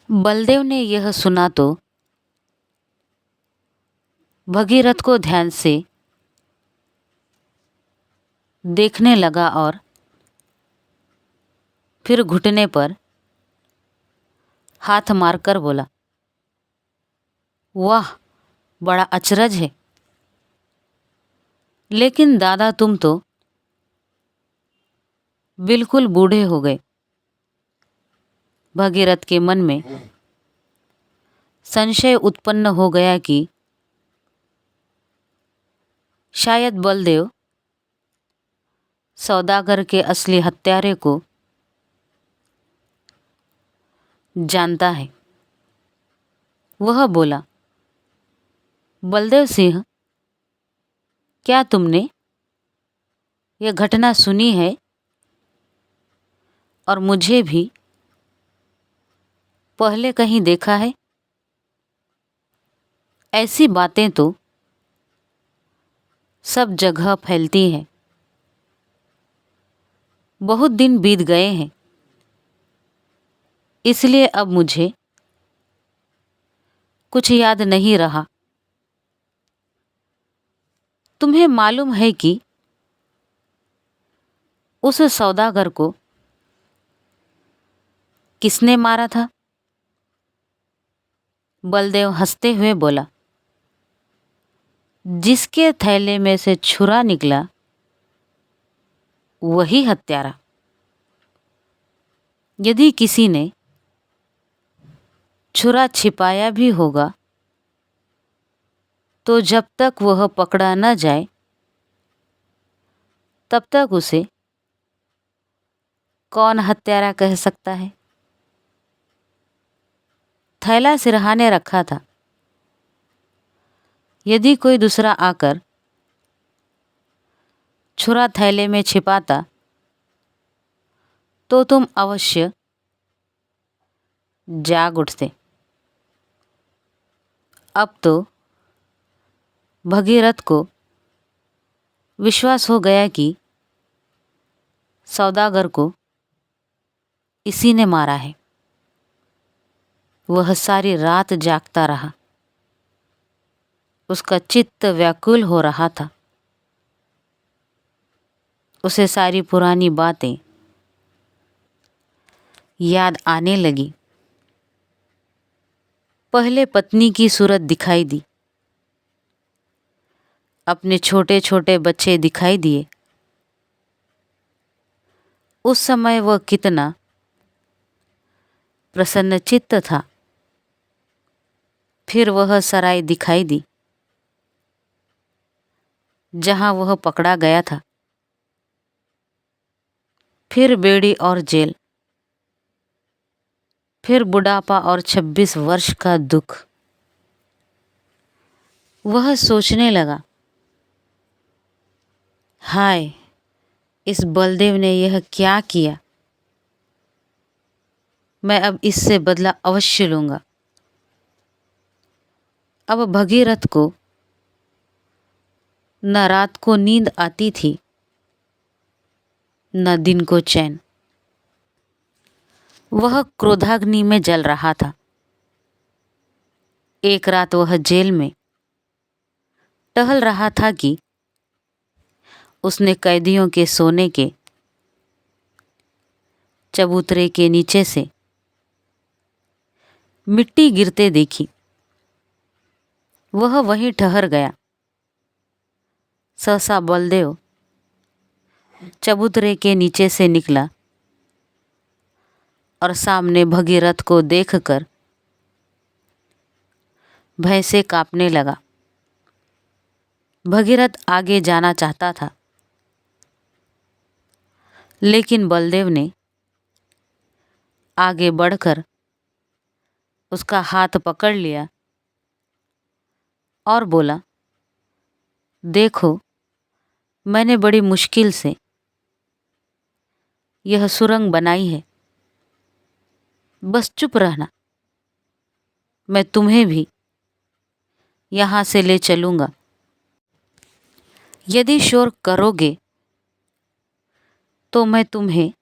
बलदेव ने यह सुना तो भगीरथ को ध्यान से देखने लगा और फिर घुटने पर हाथ मारकर बोला, वाह, बड़ा अचरज है। लेकिन दादा तुम तो बिल्कुल बूढ़े हो गए। भगीरथ के मन में संशय उत्पन्न हो गया कि शायद बलदेव सौदागर के असली हत्यारे को जानता है। वह बोला, बलदेव सिंह, क्या तुमने यह घटना सुनी है और मुझे भी पहले कहीं देखा है? ऐसी बातें तो सब जगह फैलती हैं। बहुत दिन बीत गए हैं, इसलिए अब मुझे कुछ याद नहीं रहा। तुम्हें मालूम है कि उस सौदागर को किसने मारा था? बलदेव हंसते हुए बोला, जिसके थैले में से छुरा निकला वही हत्यारा। यदि किसी ने छुरा छिपाया भी होगा तो जब तक वह पकड़ा न जाए तब तक उसे कौन हत्यारा कह सकता है? थैला सिरहाने रखा था। यदि कोई दूसरा आकर छुरा थैले में छिपाता तो तुम अवश्य जाग उठते। अब तो भगीरथ को विश्वास हो गया कि सौदागर को इसी ने मारा है। वह सारी रात जागता रहा। उसका चित्त व्याकुल हो रहा था। उसे सारी पुरानी बातें याद आने लगी। पहले पत्नी की सूरत दिखाई दी, अपने छोटे छोटे बच्चे दिखाई दिए। उस समय वह कितना प्रसन्नचित्त था। फिर वह सराय दिखाई दी जहां वह पकड़ा गया था। फिर बेड़ी और जेल। फिर बुढ़ापा और 26 वर्ष का दुख। वह सोचने लगा, हाय, इस बलदेव ने यह क्या किया। मैं अब इससे बदला अवश्य लूंगा। अब भगीरथ को न रात को नींद आती थी न दिन को चैन। वह क्रोधाग्नि में जल रहा था। एक रात वह जेल में टहल रहा था कि उसने कैदियों के सोने के चबूतरे के नीचे से मिट्टी गिरते देखी। वह वहीं ठहर गया। सहसा बलदेव चबूतरे के नीचे से निकला और सामने भगीरथ को देखकर भय से कांपने लगा। भगीरथ आगे जाना चाहता था, लेकिन बलदेव ने आगे बढ़कर उसका हाथ पकड़ लिया और बोला, देखो, मैंने बड़ी मुश्किल से यह सुरंग बनाई है। बस चुप रहना, मैं तुम्हें भी यहाँ से ले चलूँगा। यदि शोर करोगे तो मैं तुम्हें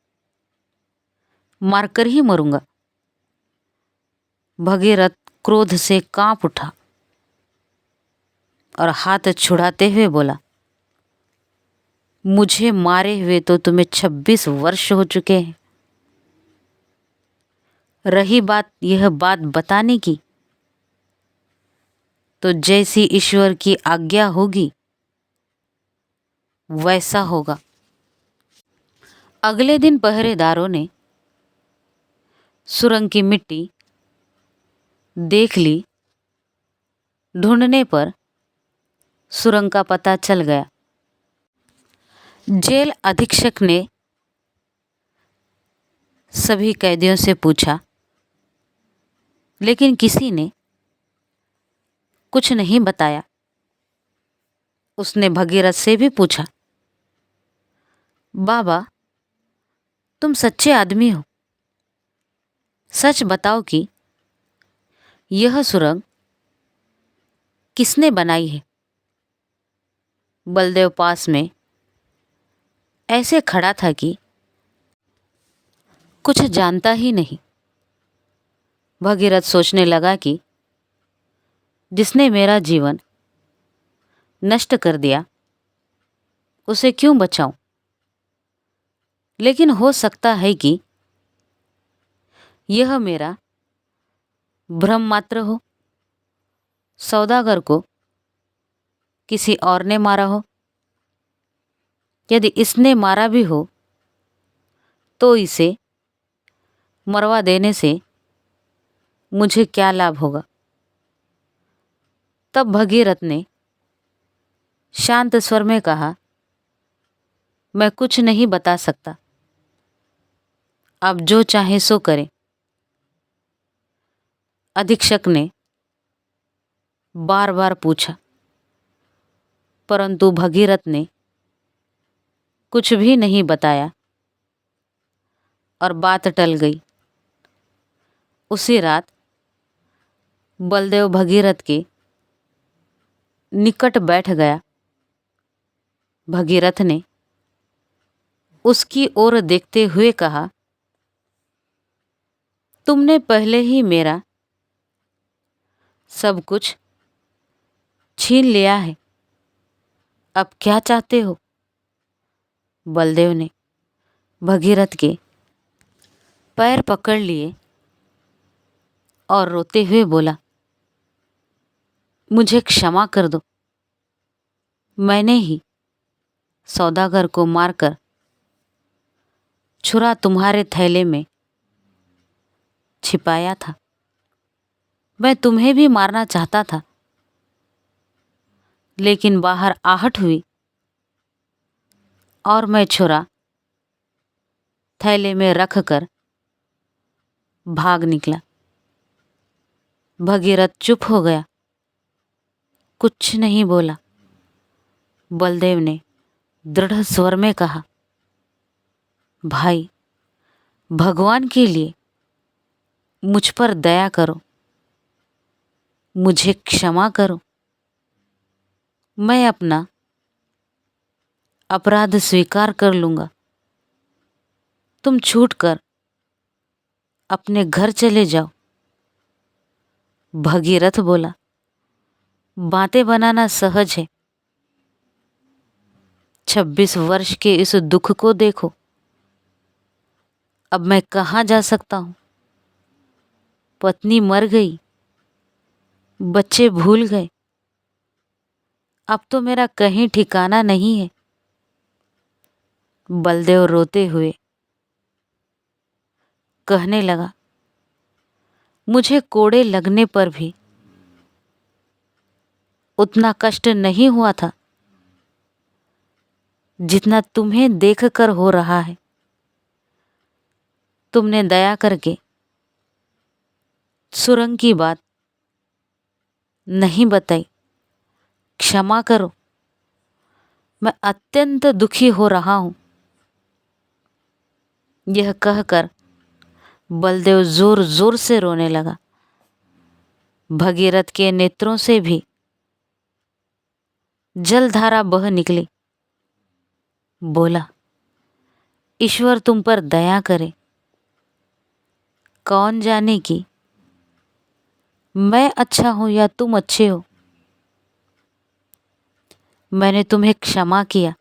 मारकर ही मरूंगा। भगीरथ क्रोध से कांप उठा और हाथ छुड़ाते हुए बोला, मुझे मारे हुए तो तुम्हें 26 वर्ष हो चुके हैं। रही यह बात बताने की, तो जैसी ईश्वर की आज्ञा होगी वैसा होगा। अगले दिन पहरेदारों ने सुरंग की मिट्टी देख ली। ढूंढने पर सुरंग का पता चल गया। जेल अधीक्षक ने सभी कैदियों से पूछा, लेकिन किसी ने कुछ नहीं बताया। उसने भगीरथ से भी पूछा, बाबा, तुम सच्चे आदमी हो, सच बताओ कि यह सुरंग किसने बनाई है? बलदेव पास में ऐसे खड़ा था कि कुछ जानता ही नहीं। भगीरथ सोचने लगा कि जिसने मेरा जीवन नष्ट कर दिया उसे क्यों बचाऊं? लेकिन हो सकता है कि यह मेरा भ्रम मात्र हो। सौदागर को किसी और ने मारा हो। यदि इसने मारा भी हो तो इसे मरवा देने से मुझे क्या लाभ होगा? तब भगीरथ ने शांत स्वर में कहा, मैं कुछ नहीं बता सकता। आप जो चाहे सो करें। अधीक्षक ने बार बार पूछा, परंतु भगीरथ ने कुछ भी नहीं बताया और बात टल गई। उसी रात बलदेव भगीरथ के निकट बैठ गया। भगीरथ ने उसकी ओर देखते हुए कहा, तुमने पहले ही मेरा सब कुछ छीन लिया है, अब क्या चाहते हो? बलदेव ने भगीरथ के पैर पकड़ लिए और रोते हुए बोला, मुझे क्षमा कर दो। मैंने ही सौदागर को मारकर छुरा तुम्हारे थैले में छिपाया था। मैं तुम्हें भी मारना चाहता था, लेकिन बाहर आहट हुई और मैं छुरा थैले में रखकर भाग निकला। भगीरथ चुप हो गया, कुछ नहीं बोला। बलदेव ने दृढ़ स्वर में कहा, भाई, भगवान के लिए मुझ पर दया करो, मुझे क्षमा करो। मैं अपना अपराध स्वीकार कर लूंगा। तुम छूटकर अपने घर चले जाओ। भगीरथ बोला, बातें बनाना सहज है। 26 वर्ष के इस दुख को देखो। अब मैं कहाँ जा सकता हूँ? पत्नी मर गई, बच्चे भूल गए, अब तो मेरा कहीं ठिकाना नहीं है। बलदेव रोते हुए कहने लगा, मुझे कोड़े लगने पर भी उतना कष्ट नहीं हुआ था जितना तुम्हें देखकर हो रहा है। तुमने दया करके सुरंग की बात नहीं बताई। क्षमा करो, मैं अत्यंत दुखी हो रहा हूं। यह कहकर बलदेव जोर जोर से रोने लगा। भगीरथ के नेत्रों से भी जलधारा बह निकली। बोला, ईश्वर तुम पर दया करे। कौन जाने कि मैं अच्छा हूं या तुम अच्छे हो, मैंने तुम्हें क्षमा किया।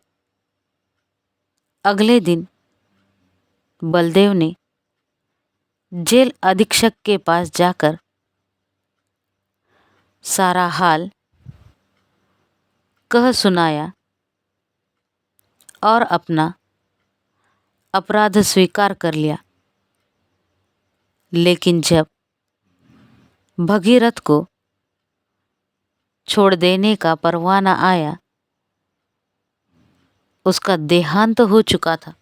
अगले दिन बलदेव ने जेल अधीक्षक के पास जाकर सारा हाल कह सुनाया और अपना अपराध स्वीकार कर लिया। लेकिन जब भगीरथ को छोड़ देने का परवाना आया, उसका देहांत हो चुका था।